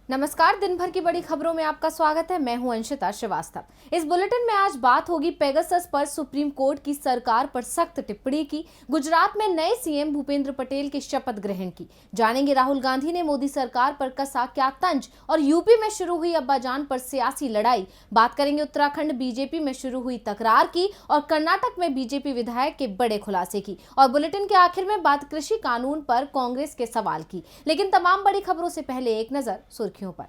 नमस्कार, दिन भर की बड़ी खबरों में आपका स्वागत है। मैं हूं अंशिता श्रीवास्तव। इस बुलेटिन में आज बात होगी पेगासस पर सुप्रीम कोर्ट की सरकार पर सख्त टिप्पणी की, गुजरात में नए सीएम भूपेंद्र पटेल की शपथ ग्रहण की, जानेंगे राहुल गांधी ने मोदी सरकार पर कसा क्या तंज और यूपी में शुरू हुई अब्बाजान पर सियासी लड़ाई। बात करेंगे उत्तराखंड बीजेपी में शुरू हुई तकरार की और कर्नाटक में बीजेपी विधायक के बड़े खुलासे की, और बुलेटिन के आखिर में बात कृषि कानून पर कांग्रेस के सवाल की। लेकिन तमाम बड़ी खबरों से पहले एक नजर सुर्खियों पर।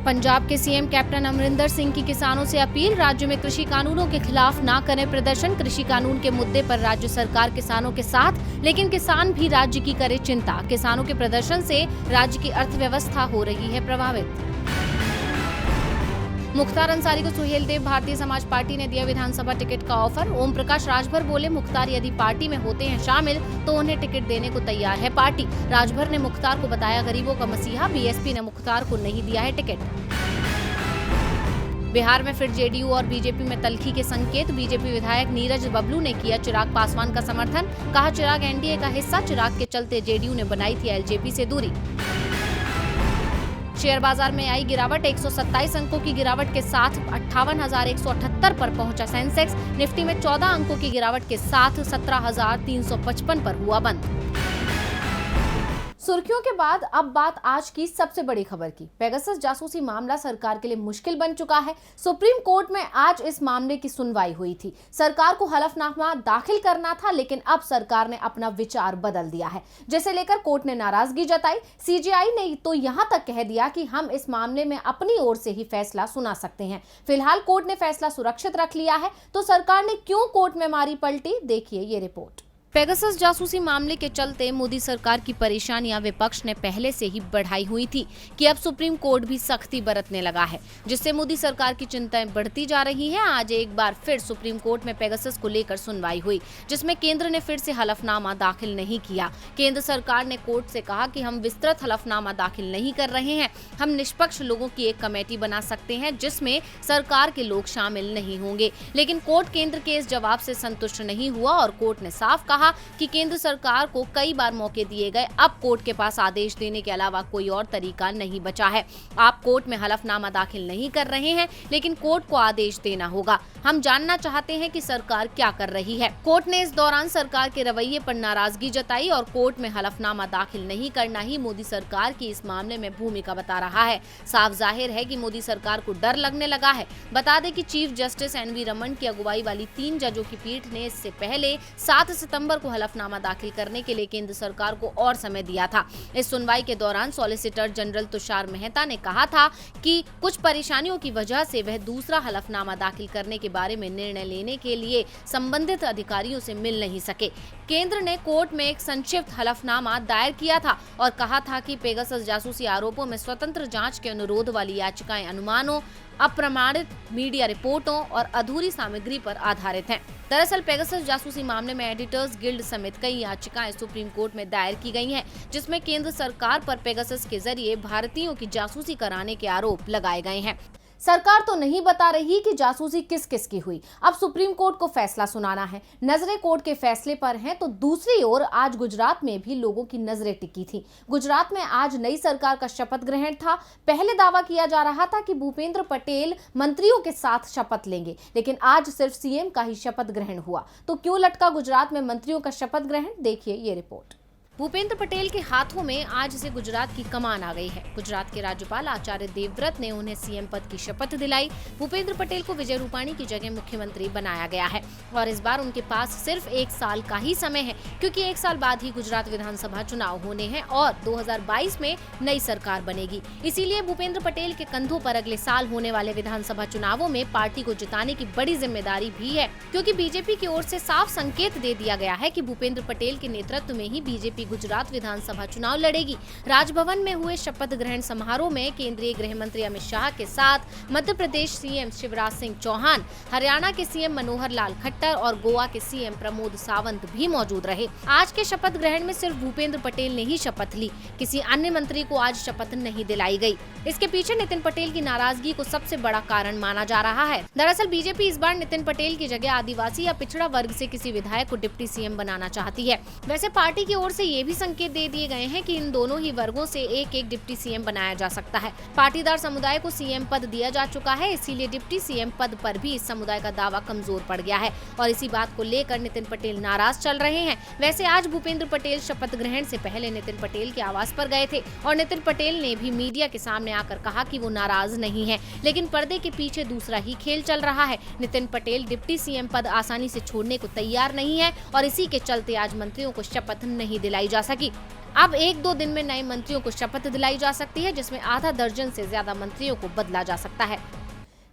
पंजाब के सीएम कैप्टन अमरिंदर सिंह की किसानों से अपील, राज्य में कृषि कानूनों के खिलाफ ना करें प्रदर्शन। कृषि कानून के मुद्दे पर राज्य सरकार किसानों के साथ, लेकिन किसान भी राज्य की करे चिंता। किसानों के प्रदर्शन से राज्य की अर्थव्यवस्था हो रही है प्रभावित। मुख्तार अंसारी को सुहेलदेव भारतीय समाज पार्टी ने दिया विधानसभा टिकट का ऑफर। ओम प्रकाश राजभर बोले, मुख्तार यदि पार्टी में होते हैं शामिल तो उन्हें टिकट देने को तैयार है पार्टी। राजभर ने मुख्तार को बताया गरीबों का मसीहा, बीएसपी ने मुख्तार को नहीं दिया है टिकट। बिहार में फिर जेडीयू और बीजेपी में तल्खी के संकेत, बीजेपी विधायक नीरज बबलू ने किया चिराग पासवान का समर्थन, कहा चिराग एनडीए का हिस्सा, चिराग के चलते जेडीयू ने बनाई थी एलजेपी से दूरी। शेयर बाजार में आई गिरावट, 127 अंकों की गिरावट के साथ 58,178 पर पहुंचा सेंसेक्स। निफ्टी में 14 अंकों की गिरावट के साथ 17,355 पर हुआ बंद। सुर्खियों के बाद अब बात आज की सबसे बड़ी खबर की। पेगासस जासूसी मामला सरकार के लिए मुश्किल बन चुका है। सुप्रीम कोर्ट में आज इस मामले की सुनवाई हुई थी। सरकार को हलफनामा दाखिल करना था, लेकिन अब सरकार ने अपना विचार बदल दिया है, जिसे लेकर कोर्ट ने नाराजगी जताई। सीजेआई ने तो यहां तक कह दिया कि हम इस मामले में अपनी ओर से ही फैसला सुना सकते हैं। फिलहाल कोर्ट ने फैसला सुरक्षित रख लिया है, तो सरकार ने क्यों कोर्ट में मारी पलटी, देखिए ये रिपोर्ट। पेगासस जासूसी मामले के चलते मोदी सरकार की परेशानियां विपक्ष ने पहले से ही बढ़ाई हुई थी कि अब सुप्रीम कोर्ट भी सख्ती बरतने लगा है, जिससे मोदी सरकार की चिंताएं बढ़ती जा रही हैं। आज एक बार फिर सुप्रीम कोर्ट में पेगासस को लेकर सुनवाई हुई, जिसमें केंद्र ने फिर से हलफनामा दाखिल नहीं किया। केंद्र सरकार ने कोर्ट से कहा कि हम विस्तृत हलफनामा दाखिल नहीं कर रहे हैं, हम निष्पक्ष लोगों की एक कमेटी बना सकते हैं जिसमें सरकार के लोग शामिल नहीं होंगे। लेकिन कोर्ट केंद्र के इस जवाब से संतुष्ट नहीं हुआ और कोर्ट ने साफ कहा कि केंद्र सरकार को कई बार मौके दिए गए, अब कोर्ट के पास आदेश देने के अलावा कोई और तरीका नहीं बचा है। आप कोर्ट में हलफनामा दाखिल नहीं कर रहे हैं, लेकिन कोर्ट को आदेश देना होगा। हम जानना चाहते हैं कि सरकार क्या कर रही है। कोर्ट ने इस दौरान सरकार के रवैये पर नाराजगी जताई और कोर्ट में हलफनामा दाखिल नहीं करना ही मोदी सरकार की इस मामले में भूमिका बता रहा है। साफ जाहिर है कि मोदी सरकार को डर लगने लगा है। बता दें कि चीफ जस्टिस एनवी रमन की अगुवाई वाली 3 जजों की पीठ ने इससे पहले 7 सितंबर को हलफनामा दाखिल करने के लिए केंद्र सरकार को और समय दिया था। इस सुनवाई के दौरान सॉलिसिटर जनरल तुषार मेहता ने कहा था कि कुछ परेशानियों की वजह से वह दूसरा हलफनामा दाखिल करने के बारे में निर्णय लेने के लिए संबंधित अधिकारियों से मिल नहीं सके। केंद्र ने कोर्ट में एक संक्षिप्त हलफनामा दायर किया था और कहा था कि पेगासस जासूसी आरोपों में स्वतंत्र जांच के अनुरोध वाली याचिकाएं अनुमानों, अप्रमाणित मीडिया रिपोर्टों और अधूरी सामग्री पर आधारित हैं। दरअसल पेगासस जासूसी मामले में एडिटर्स गिल्ड समेत कई याचिकाएं सुप्रीम कोर्ट में दायर की गई हैं, जिसमें केंद्र सरकार पर पेगासस के जरिए भारतीयों की जासूसी कराने के आरोप लगाए गए हैं। सरकार तो नहीं बता रही कि जासूसी किस किस की हुई। अब सुप्रीम कोर्ट को फैसला सुनाना है। नजरें कोर्ट के फैसले पर हैं, तो दूसरी ओर आज गुजरात में भी लोगों की नजरें टिकी थी। गुजरात में आज नई सरकार का शपथ ग्रहण था। पहले दावा किया जा रहा था कि भूपेंद्र पटेल मंत्रियों के साथ शपथ लेंगे, लेकिन आज सिर्फ सीएम का ही शपथ ग्रहण हुआ। तो क्यों लटका गुजरात में मंत्रियों का शपथ ग्रहण, देखिए ये रिपोर्ट। भूपेंद्र पटेल के हाथों में आज से गुजरात की कमान आ गई है। गुजरात के राज्यपाल आचार्य देवव्रत ने उन्हें सीएम पद की शपथ दिलाई। भूपेंद्र पटेल को विजय रूपाणी की जगह मुख्यमंत्री बनाया गया है और इस बार उनके पास सिर्फ 1 साल का ही समय है, क्योंकि 1 साल बाद ही गुजरात विधानसभा चुनाव होने हैं और 2022 में नई सरकार बनेगी। इसीलिए भूपेंद्र पटेल के कंधों पर अगले साल होने वाले विधानसभा चुनावों में पार्टी को जिताने की बड़ी जिम्मेदारी भी है, क्योंकि बीजेपी की ओर से साफ संकेत दे दिया गया है कि भूपेंद्र पटेल के नेतृत्व में ही बीजेपी गुजरात विधानसभा चुनाव लड़ेगी। राजभवन में हुए शपथ ग्रहण समारोह में केंद्रीय गृह मंत्री अमित शाह के साथ मध्य प्रदेश सीएम शिवराज सिंह चौहान, हरियाणा के सीएम मनोहर लाल खट्टर और गोवा के सीएम प्रमोद सावंत भी मौजूद रहे। आज के शपथ ग्रहण में सिर्फ भूपेंद्र पटेल ने ही शपथ ली, किसी अन्य मंत्री को आज शपथ नहीं दिलाई गई। इसके पीछे नितिन पटेल की नाराजगी को सबसे बड़ा कारण माना जा रहा है। दरअसल बीजेपी इस बार नितिन पटेल की जगह आदिवासी या पिछड़ा वर्ग से किसी विधायक को डिप्टी सीएम बनाना चाहती है। वैसे पार्टी की ओर से ये भी संकेत दे दिए गए हैं कि इन दोनों ही वर्गों से एक एक डिप्टी सीएम बनाया जा सकता है। पाटीदार समुदाय को सीएम पद दिया जा चुका है, इसीलिए डिप्टी सीएम पद पर भी इस समुदाय का दावा कमजोर पड़ गया है और इसी बात को लेकर नितिन पटेल नाराज चल रहे हैं। वैसे आज भूपेंद्र पटेल शपथ ग्रहण से पहले नितिन पटेल के आवास पर गए थे और नितिन पटेल ने भी मीडिया के सामने आकर कहा कि वो नाराज नहीं है, लेकिन पर्दे के पीछे दूसरा ही खेल चल रहा है। नितिन पटेल डिप्टी सीएम पद आसानी से छोड़ने को तैयार नहीं है और इसी के चलते आज मंत्रियों को शपथ नहीं दिलाई जा सकी। अब 1-2 दिन में नए मंत्रियों को शपथ दिलाई जा सकती है, जिसमें आधा दर्जन से ज्यादा मंत्रियों को बदला जा सकता है।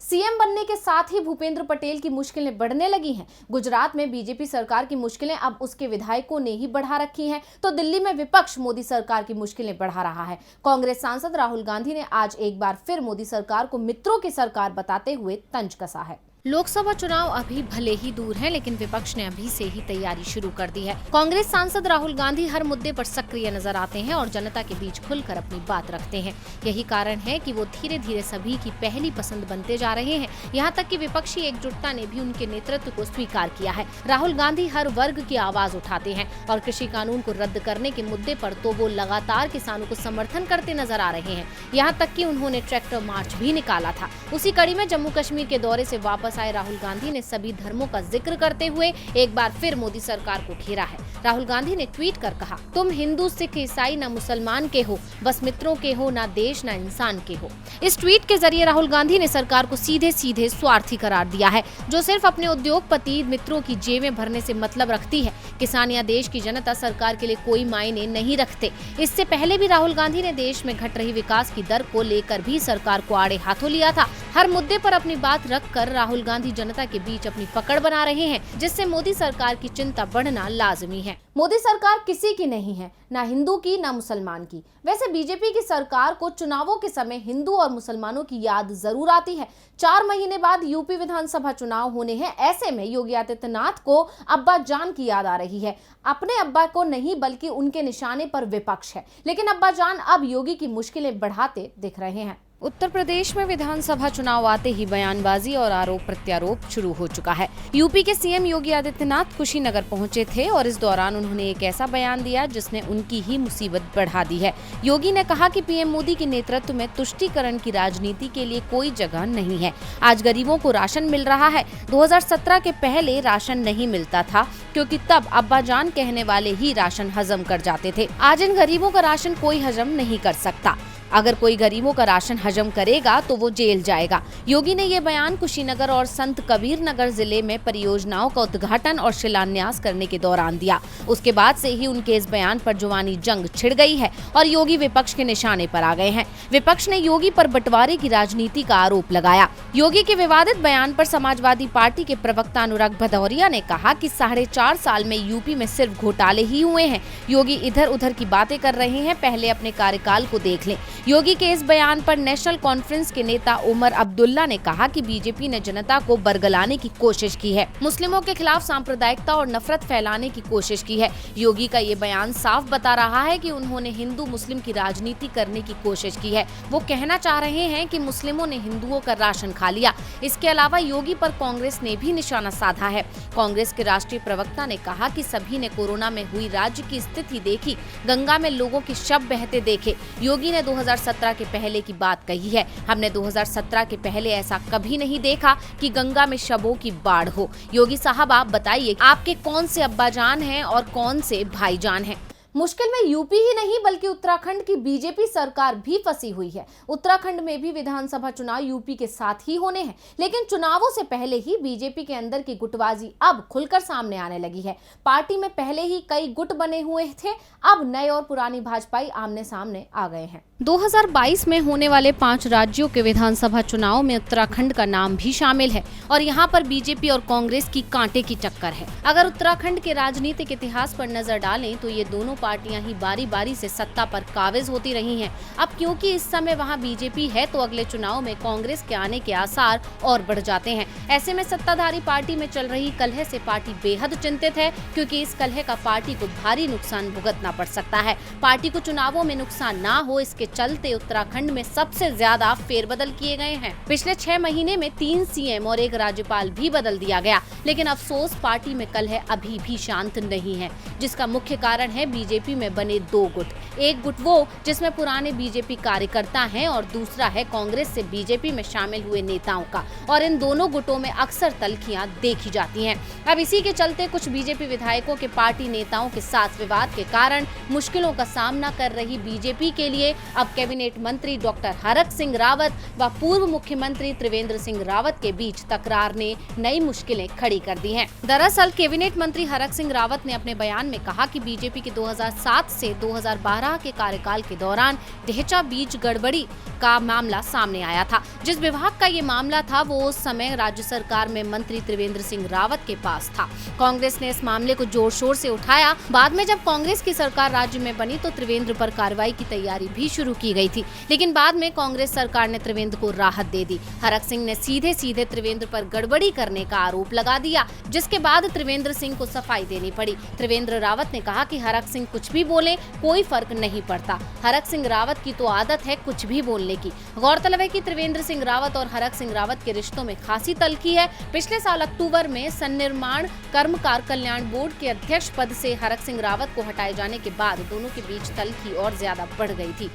सीएम बनने के साथ ही भूपेंद्र पटेल की मुश्किलें बढ़ने लगी हैं। गुजरात में बीजेपी सरकार की मुश्किलें अब उसके विधायकों ने ही बढ़ा रखी हैं, तो दिल्ली में विपक्ष मोदी सरकार की मुश्किलें बढ़ा रहा है। कांग्रेस सांसद राहुल गांधी ने आज एक बार फिर मोदी सरकार को मित्रों की सरकार बताते हुए तंज कसा है। लोकसभा चुनाव अभी भले ही दूर हैं, लेकिन विपक्ष ने अभी से ही तैयारी शुरू कर दी है। कांग्रेस सांसद राहुल गांधी हर मुद्दे पर सक्रिय नजर आते हैं और जनता के बीच खुलकर अपनी बात रखते हैं। यही कारण है कि वो धीरे धीरे सभी की पहली पसंद बनते जा रहे हैं। यहाँ तक कि विपक्षी एकजुटता ने भी उनके नेतृत्व को स्वीकार किया है। राहुल गांधी हर वर्ग की आवाज उठाते हैं और कृषि कानून को रद्द करने के मुद्दे पर तो वो लगातार किसानों को समर्थन करते नजर आ रहे हैं। यहाँ तक कि उन्होंने ट्रैक्टर मार्च भी निकाला था। उसी कड़ी में जम्मू कश्मीर के दौरे से वापस आए राहुल गांधी ने सभी धर्मों का जिक्र करते हुए एक बार फिर मोदी सरकार को घेरा है। राहुल गांधी ने ट्वीट कर कहा, तुम हिंदू, सिख, ईसाई ना मुसलमान के हो, बस मित्रों के हो, ना देश ना इंसान के हो। इस ट्वीट के जरिए राहुल गांधी ने सरकार को सीधे सीधे स्वार्थी करार दिया है, जो सिर्फ अपने उद्योगपति मित्रों की जेबें भरने से मतलब रखती है। किसान या देश की जनता सरकार के लिए कोई मायने नहीं रखते। इससे पहले भी राहुल गांधी ने देश में घट रही विकास की दर को लेकर भी सरकार को आड़े हाथों लिया था। हर मुद्दे पर अपनी बात रखकर राहुल गांधी जनता के बीच अपनी पकड़ बना रहे हैं, जिससे मोदी सरकार की चिंता बढ़ना लाजमी है। मोदी सरकार किसी की नहीं है, ना हिंदू की ना मुसलमान की। वैसे बीजेपी की सरकार को चुनावों के समय हिंदू और मुसलमानों की याद जरूर आती है। 4 महीने बाद यूपी विधानसभा चुनाव होने हैं, ऐसे में योगी आदित्यनाथ को अब्बा जान की याद आ रही है। अपने अब्बा को नहीं बल्कि उनके निशाने पर विपक्ष है, लेकिन अब्बा जान अब योगी की मुश्किलें बढ़ाते दिख रहे हैं। उत्तर प्रदेश में विधानसभा चुनाव आते ही बयानबाजी और आरोप प्रत्यारोप शुरू हो चुका है। यूपी के सीएम योगी आदित्यनाथ कुशीनगर पहुंचे थे और इस दौरान उन्होंने एक ऐसा बयान दिया जिसने उनकी ही मुसीबत बढ़ा दी है। योगी ने कहा कि पीएम मोदी के नेतृत्व में तुष्टीकरण की राजनीति के लिए कोई जगह नहीं है। आज गरीबों को राशन मिल रहा है। 2017 के पहले राशन नहीं मिलता था, क्योंकि तब अब्बा जान कहने वाले ही राशन हजम कर जाते थे। आज इन गरीबों का राशन कोई हजम नहीं कर सकता। अगर कोई गरीबों का राशन हजम करेगा तो वो जेल जाएगा। योगी ने ये बयान कुशीनगर और संत कबीर नगर जिले में परियोजनाओं का उद्घाटन और शिलान्यास करने के दौरान दिया। उसके बाद से ही उनके इस बयान पर जुबानी जंग छिड़ गई है और योगी विपक्ष के निशाने पर आ गए हैं। विपक्ष ने योगी पर बंटवारे की राजनीति का आरोप लगाया। योगी के विवादित बयान पर समाजवादी पार्टी के प्रवक्ता अनुराग भदौरिया ने कहा कि 4.5 साल में यूपी में सिर्फ घोटाले ही हुए हैं। योगी इधर उधर की बातें कर रहे हैं, पहले अपने कार्यकाल को देख लें। योगी के इस बयान पर नेशनल कॉन्फ्रेंस के नेता उमर अब्दुल्ला ने कहा कि बीजेपी ने जनता को बरगलाने की कोशिश की है, मुस्लिमों के खिलाफ सांप्रदायिकता और नफरत फैलाने की कोशिश की है। योगी का ये बयान साफ बता रहा है कि उन्होंने हिंदू मुस्लिम की राजनीति करने की कोशिश की है। वो कहना चाह रहे हैं कि मुस्लिमों ने हिंदुओं का राशन खा लिया। इसके अलावा योगी पर कांग्रेस ने भी निशाना साधा है। कांग्रेस के राष्ट्रीय प्रवक्ता ने कहा कि सभी ने कोरोना में हुई राज्य की स्थिति देखी, गंगा में लोगों के शव बहते देखे। योगी ने 2017 के पहले की बात कही है। हमने 2017 के पहले ऐसा कभी नहीं देखा कि गंगा में शवों की बाढ़ हो। योगी साहब, आप बताइए, आपके कौन से अब्बा जान हैं और कौन से भाईजान हैं? मुश्किल में यूपी ही नहीं बल्कि उत्तराखंड की बीजेपी सरकार भी फंसी हुई है। उत्तराखंड में भी विधानसभा चुनाव यूपी के साथ ही होने हैं, लेकिन चुनावों से पहले ही बीजेपी के अंदर की गुटबाजी अब खुलकर सामने आने लगी है। पार्टी में पहले ही कई गुट बने हुए थे, अब नए और पुरानी भाजपाई आमने सामने आ गए हैं। 2022 में होने वाले 5 राज्यों के विधानसभा चुनाव में उत्तराखंड का नाम भी शामिल है और यहाँ पर बीजेपी और कांग्रेस की कांटे की टक्कर है। अगर उत्तराखंड के राजनीतिक इतिहास पर नजर डालें तो ये दोनों पार्टियां ही बारी बारी से सत्ता पर काबिज होती रही हैं। अब क्योंकि इस समय वहां बीजेपी है तो अगले चुनाव में कांग्रेस के आने के आसार और बढ़ जाते हैं। ऐसे में सत्ताधारी पार्टी में चल रही कलह से पार्टी बेहद चिंतित है, क्योंकि इस कलह का पार्टी को भारी नुकसान भुगतना पड़ सकता है। पार्टी को चुनावों में नुकसान ना हो, इसके चलते उत्तराखंड में सबसे ज्यादा फेरबदल किए गए हैं। पिछले 6 महीने में 3 सीएम और 1 राज्यपाल भी बदल दिया गया, लेकिन अफसोस पार्टी में कलह अभी भी शांत नहीं है, जिसका मुख्य कारण है बीजेपी में बने 2 गुट। एक गुट वो जिसमें पुराने बीजेपी कार्यकर्ता हैं और दूसरा है कांग्रेस से बीजेपी में शामिल हुए नेताओं का, और इन दोनों गुटों में अक्सर तल्खियां देखी जाती हैं। अब इसी के चलते कुछ बीजेपी विधायकों के पार्टी नेताओं के साथ विवाद के कारण मुश्किलों का सामना कर रही बीजेपी के लिए अब कैबिनेट मंत्री डॉक्टर हरक सिंह रावत व पूर्व मुख्यमंत्री त्रिवेंद्र सिंह रावत के बीच तकरार ने नई मुश्किलें खड़ी कर दी हैं। दरअसल कैबिनेट मंत्री हरक सिंह रावत ने अपने बयान में कहा कि बीजेपी के 2007 से 2012 के कार्यकाल के दौरान ढेंचा बीज गड़बड़ी का मामला सामने आया था। जिस विभाग का ये मामला था वो उस समय राज्य सरकार में मंत्री त्रिवेंद्र सिंह रावत के पास था। कांग्रेस ने इस मामले को जोर शोर से उठाया। बाद में जब कांग्रेस की सरकार राज्य में बनी तो त्रिवेंद्र पर कार्रवाई की तैयारी भी शुरू की गई थी, लेकिन बाद में कांग्रेस सरकार ने त्रिवेंद्र को राहत दे दी। हरक सिंह ने सीधे त्रिवेंद्र पर गड़बड़ी करने का आरोप लगा दिया, जिसके बाद त्रिवेंद्र सिंह को सफाई देनी पड़ी। त्रिवेंद्र रावत ने कहा कि हरक सिंह कुछ भी बोले, कोई फर्क नहीं पड़ता। हरक सिंह रावत की तो आदत है कुछ भी बोलने की। गौरतलब है कि त्रिवेंद्र सिंह रावत और हरक सिंह रावत के रिश्तों में खासी तल्खी है। पिछले साल अक्टूबर में सन्निर्माण कर्मकार कल्याण बोर्ड के अध्यक्ष पद से हरक सिंह रावत को हटाए जाने के बाद दोनों के बीच तल्खी और ज्यादा बढ़ गई थी।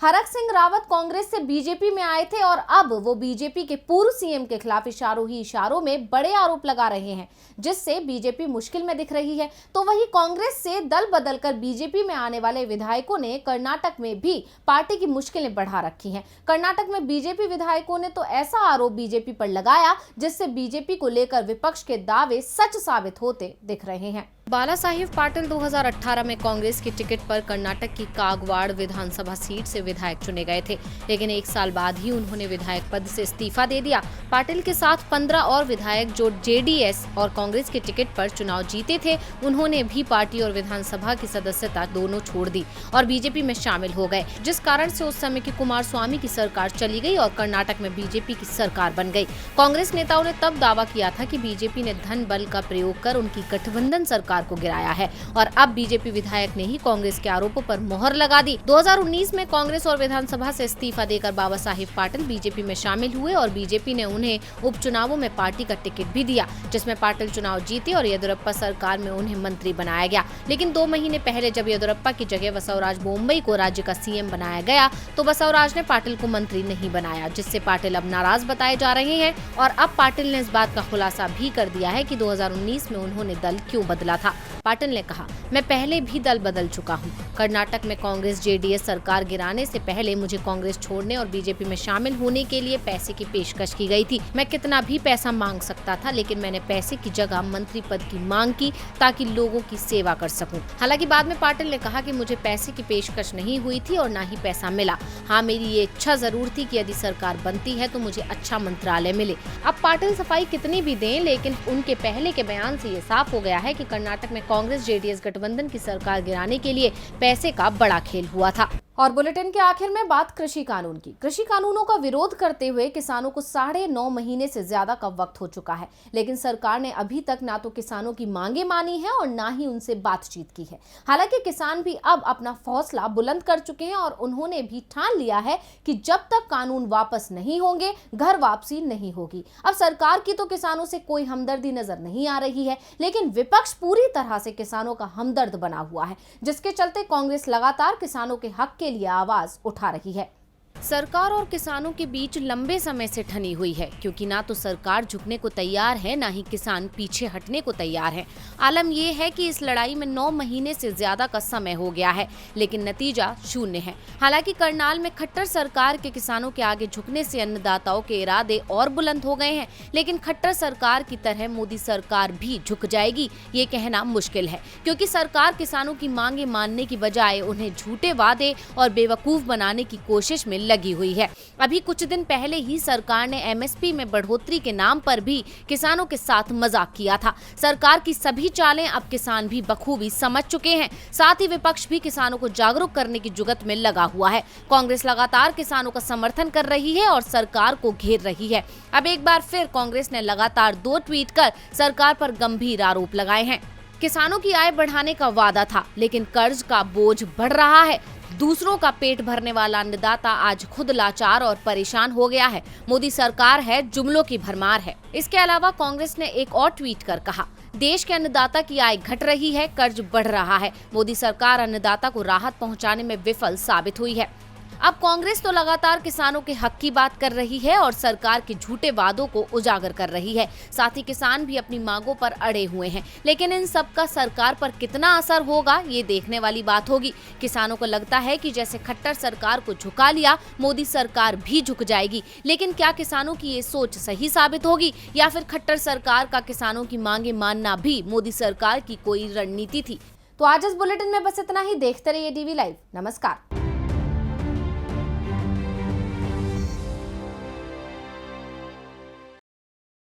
हरक सिंह रावत कांग्रेस से बीजेपी में आए थे और अब वो बीजेपी के पूर्व सीएम के खिलाफ इशारों ही इशारों में बड़े आरोप लगा रहे हैं, जिससे बीजेपी मुश्किल में दिख रही है। तो वही कांग्रेस से दल बदलकर बीजेपी में आने वाले विधायकों ने कर्नाटक में भी पार्टी की मुश्किलें बढ़ा रखी हैं। कर्नाटक में बीजेपी विधायकों ने तो ऐसा आरोप बीजेपी पर लगाया जिससे बीजेपी को लेकर विपक्ष के दावे सच साबित होते दिख रहे हैं। बाला साहेब पाटिल 2018 में कांग्रेस की टिकट पर कर्नाटक की कागवाड़ विधानसभा सीट से विधायक चुने गए थे, लेकिन 1 साल बाद ही उन्होंने विधायक पद से इस्तीफा दे दिया। पाटिल के साथ 15 और विधायक जो जेडीएस और कांग्रेस की टिकट पर चुनाव जीते थे, उन्होंने भी पार्टी और विधानसभा की सदस्यता दोनों छोड़ दी और बीजेपी में शामिल हो गए, जिस कारण से उस समय की कुमारस्वामी की सरकार चली गई और कर्नाटक में बीजेपी की सरकार बन गई। कांग्रेस नेताओं ने तब दावा किया था कि बीजेपी ने धन बल का प्रयोग कर उनकी गठबंधन सरकार को गिराया है और अब बीजेपी विधायक ने ही कांग्रेस के आरोपों पर मोहर लगा दी। 2019 में कांग्रेस और विधानसभा से इस्तीफा देकर बाबा साहेब पाटिल बीजेपी में शामिल हुए और बीजेपी ने उन्हें उपचुनावों में पार्टी का टिकट भी दिया, जिसमें पाटिल चुनाव जीते और येदियुरप्पा सरकार में उन्हें मंत्री बनाया गया। लेकिन 2 महीने पहले जब येदियुरप्पा की जगह बसवराज बोम्मई को राज्य का सीएम बनाया गया तो बसवराज ने पाटिल को मंत्री नहीं बनाया, जिससे पाटिल अब नाराज बताए जा रहे हैं। और अब पाटिल ने इस बात का खुलासा भी कर दिया है कि 2019 में उन्होंने दल क्यों बदला था। पाटिल ने कहा, मैं पहले भी दल बदल चुका हूं। कर्नाटक में कांग्रेस जेडीएस सरकार गिराने से पहले मुझे कांग्रेस छोड़ने और बीजेपी में शामिल होने के लिए पैसे की पेशकश की गई थी। मैं कितना भी पैसा मांग सकता था, लेकिन मैंने पैसे की जगह मंत्री पद की मांग की ताकि लोगों की सेवा कर सकूं। हालांकि बाद में पाटिल ने कहा कि मुझे पैसे की पेशकश नहीं हुई थी और ना ही पैसा मिला। हाँ, मेरी ये इच्छा जरूर थी कि यदि सरकार बनती है तो मुझे अच्छा मंत्रालय मिले। अब पाटिल सफाई कितनी भी दें, लेकिन उनके पहले के बयान से ये साफ हो गया है कि कर्नाटक में कांग्रेस जेडीएस गठबंधन की सरकार गिराने के लिए पैसे का बड़ा खेल हुआ था। और बुलेटिन के आखिर में बात कृषि कानून की। कृषि कानूनों का विरोध करते हुए किसानों को 9.5 महीने से ज्यादा का वक्त हो चुका है, लेकिन सरकार ने अभी तक ना तो किसानों की मांगे मानी है और ना ही उनसे बातचीत की है। हालांकि किसान भी अब अपना हौसला बुलंद कर चुके हैं और उन्होंने भी ठान लिया है कि जब तक कानून वापस नहीं होंगे घर वापसी नहीं होगी। अब सरकार की तो किसानों से कोई हमदर्दी नजर नहीं आ रही है, लेकिन विपक्ष पूरी तरह से किसानों का हमदर्द बना हुआ है, जिसके चलते कांग्रेस लगातार किसानों के हक के लिए आवाज उठा रही है। सरकार और किसानों के बीच लंबे समय से ठनी हुई है, क्योंकि ना तो सरकार झुकने को तैयार है, ना ही किसान पीछे हटने को तैयार है। आलम यह है कि इस लड़ाई में 9 महीने से ज्यादा का समय हो गया है, लेकिन नतीजा शून्य है। हालांकि करनाल में खट्टर सरकार के किसानों के आगे झुकने से अन्नदाताओं के इरादे और बुलंद हो गए हैं, लेकिन खट्टर सरकार की तरह मोदी सरकार भी झुक जाएगी ये कहना मुश्किल है, क्योंकि सरकार किसानों की मांगे मानने की बजाय उन्हें झूठे वादे और बेवकूफ बनाने की कोशिश में लगी हुई है। अभी कुछ दिन पहले ही सरकार ने एमएसपी में बढ़ोतरी के नाम पर भी किसानों के साथ मजाक किया था। सरकार की सभी चालें अब किसान भी बखूबी समझ चुके हैं। साथ ही विपक्ष भी किसानों को जागरूक करने की जुगत में लगा हुआ है। कांग्रेस लगातार किसानों का समर्थन कर रही है और सरकार को घेर रही है। अब एक बार फिर कांग्रेस ने लगातार 2 ट्वीट कर सरकार पर गंभीर आरोप लगाए हैं। किसानों की आय बढ़ाने का वादा था, लेकिन कर्ज का बोझ बढ़ रहा है। दूसरों का पेट भरने वाला अन्नदाता आज खुद लाचार और परेशान हो गया है। मोदी सरकार है, जुमलों की भरमार है। इसके अलावा कांग्रेस ने एक और ट्वीट कर कहा, देश के अन्नदाता की आय घट रही है, कर्ज बढ़ रहा है। मोदी सरकार अन्नदाता को राहत पहुंचाने में विफल साबित हुई है। अब कांग्रेस तो लगातार किसानों के हक की बात कर रही है और सरकार के झूठे वादों को उजागर कर रही है। साथ ही किसान भी अपनी मांगों पर अड़े हुए हैं। लेकिन इन सब का सरकार पर कितना असर होगा, ये देखने वाली बात होगी। किसानों को लगता है कि जैसे खट्टर सरकार को झुका लिया, मोदी सरकार भी झुक जाएगी। लेकिन क्या किसानों की ये सोच सही साबित होगी या फिर खट्टर सरकार का किसानों की मांगे मानना भी मोदी सरकार की कोई रणनीति थी? तो आज इस बुलेटिन में बस इतना ही। देखते रहिए DV लाइव। नमस्कार।